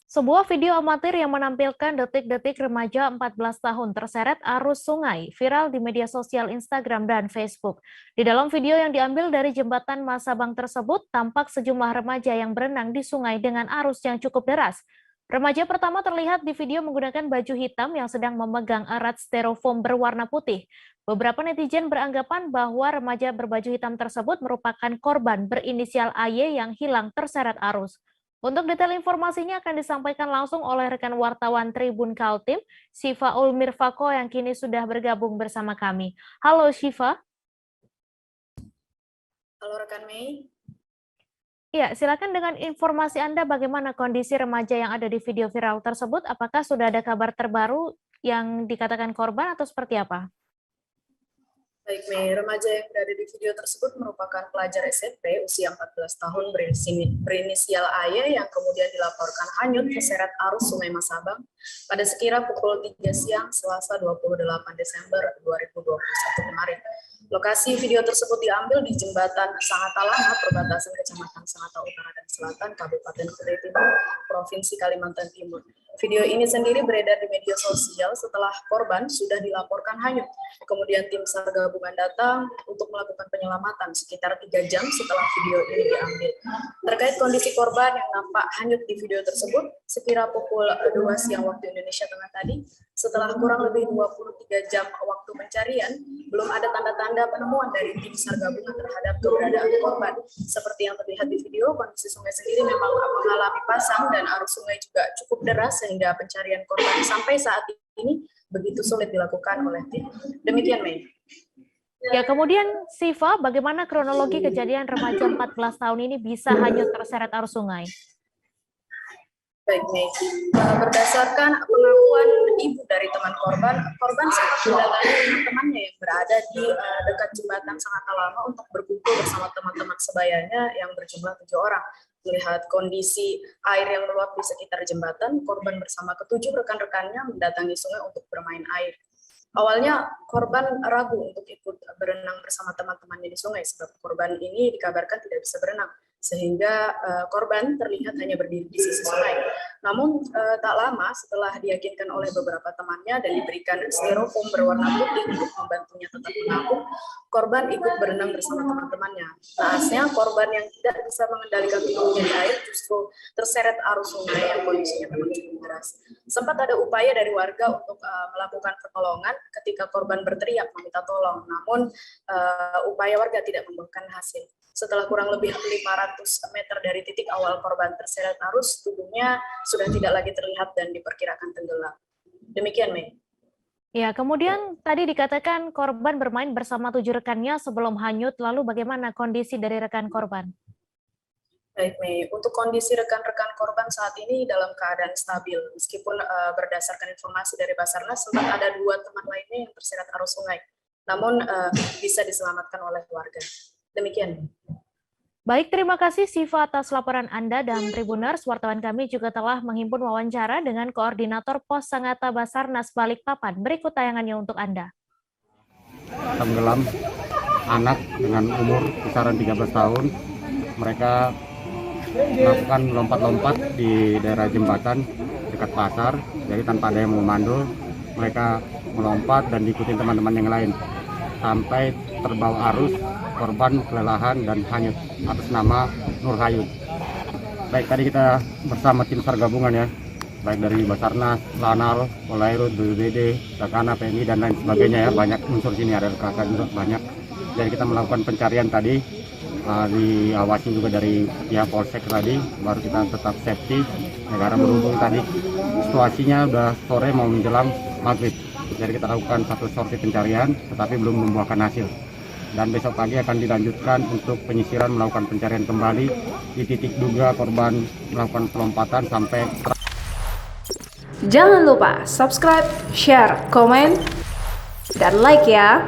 Sebuah video amatir yang menampilkan detik-detik remaja 14 tahun terseret arus sungai viral di media sosial Instagram dan Facebook. Di dalam video yang diambil dari jembatan Masabang tersebut, tampak sejumlah remaja yang berenang di sungai dengan arus yang cukup deras. Remaja pertama terlihat di video menggunakan baju hitam yang sedang memegang erat styrofoam berwarna putih. Beberapa netizen beranggapan bahwa remaja berbaju hitam tersebut merupakan korban berinisial AY yang hilang terseret arus. Untuk detail informasinya akan disampaikan langsung oleh rekan wartawan Tribun Kaltim, Syifa Ulmirfako yang kini sudah bergabung bersama kami. Halo Syifa. Halo rekan Mei. Ya, silakan dengan informasi Anda bagaimana kondisi remaja yang ada di video viral tersebut. Apakah sudah ada kabar terbaru yang dikatakan korban atau seperti apa? Baik Mei, remaja yang berada di video tersebut merupakan pelajar SMP usia 14 tahun berinisial AY yang kemudian dilaporkan hanyut terseret arus Sungai Masabang pada sekira pukul 3 siang Selasa 28 Desember 2021 kemarin. Lokasi video tersebut diambil di jembatan Sangatta Lama, perbatasan Kecamatan Sangatta Utara dan Selatan, Kabupaten Kutai Timur, Provinsi Kalimantan Timur. Video ini sendiri beredar di media sosial setelah korban sudah dilaporkan hanyut. Kemudian tim SAR gabungan datang untuk melakukan penyelamatan sekitar 3 jam setelah video ini diambil. Terkait kondisi korban yang nampak hanyut di video tersebut, sekira pukul 2 siang waktu Indonesia Tengah tadi, setelah kurang lebih 23 jam waktu pencarian, belum ada tanda-tanda penemuan dari tim SAR gabungan terhadap keberadaan korban. Seperti yang terlihat di video, kondisi sungai sendiri memang mengalami pasang dan arus sungai juga cukup deras sehingga pencarian korban sampai saat ini begitu sulit dilakukan oleh tim. Demikian, Mei. Ya, kemudian Syifa, bagaimana kronologi kejadian remaja 14 tahun ini bisa hanyut terseret arus sungai? Baik, Mei. Berdasarkan pengakuan ibu dari teman korban sempat mendatangi temannya yang berada di dekat jembatan Sangatta Lama untuk berkumpul bersama teman-teman sebayanya yang berjumlah 7 orang. Melihat kondisi air yang meluap di sekitar jembatan, korban bersama ketujuh rekan-rekannya mendatangi sungai untuk bermain air. Awalnya korban ragu untuk ikut berenang bersama teman-temannya di sungai sebab korban ini dikabarkan tidak bisa berenang, sehingga korban terlihat hanya berdiri di sisi sungai. Namun tak lama setelah diyakinkan oleh beberapa temannya dan diberikan styrofoam berwarna putih untuk membantunya tetap menampung, korban ikut berenang bersama teman-temannya. Naasnya korban yang tidak bisa mengendalikan tubuhnya di air justru terseret arus sungai yang kondisinya memang cukup deras. Sempat ada upaya dari warga untuk melakukan pertolongan ketika korban berteriak meminta tolong, namun upaya warga tidak membuahkan hasil. Setelah kurang lebih 500 meter dari titik awal korban terseret arus, tubuhnya sudah tidak lagi terlihat dan diperkirakan tenggelam. Demikian, Mei. Ya, kemudian tadi dikatakan korban bermain bersama 7 rekannya sebelum hanyut, lalu bagaimana kondisi dari rekan korban? Baik, Mei. Untuk kondisi rekan-rekan korban saat ini dalam keadaan stabil, meskipun berdasarkan informasi dari Basarnas, sempat ada 2 teman lainnya yang terseret arus sungai, namun bisa diselamatkan oleh warga. Demikian. Baik, terima kasih Syifa atas laporan Anda dan Tribuners. Wartawan kami juga telah menghimpun wawancara dengan Koordinator Pos Sangatta Basarnas Balikpapan. Berikut tayangannya untuk Anda. Tenggelam anak dengan umur kisaran 13 tahun. Mereka melakukan lompat-lompat di daerah jembatan dekat pasar. Jadi tanpa ada yang memandu, mereka melompat dan diikuti teman-teman yang lain. Sampai terbawa arus, korban kelelahan dan hanyut atas nama Nur Hayut. Baik, tadi kita bersama tim SAR gabungan ya, baik dari Basarnas, Lanal, Polairut, BPBD, Kakana, PMI dan lain sebagainya ya, banyak unsur sini, ada KK juga banyak. Jadi kita melakukan pencarian tadi, diawasi juga dari pihak Polsek tadi, baru kita tetap safety, karena berhubung tadi situasinya udah sore mau menjelang maghrib. Jadi kita lakukan satu sorti pencarian, tetapi belum membuahkan hasil. Dan besok pagi akan dilanjutkan untuk penyisiran melakukan pencarian kembali di titik duga korban melakukan pelompatan sampai. Jangan lupa subscribe, share, komen, dan like ya.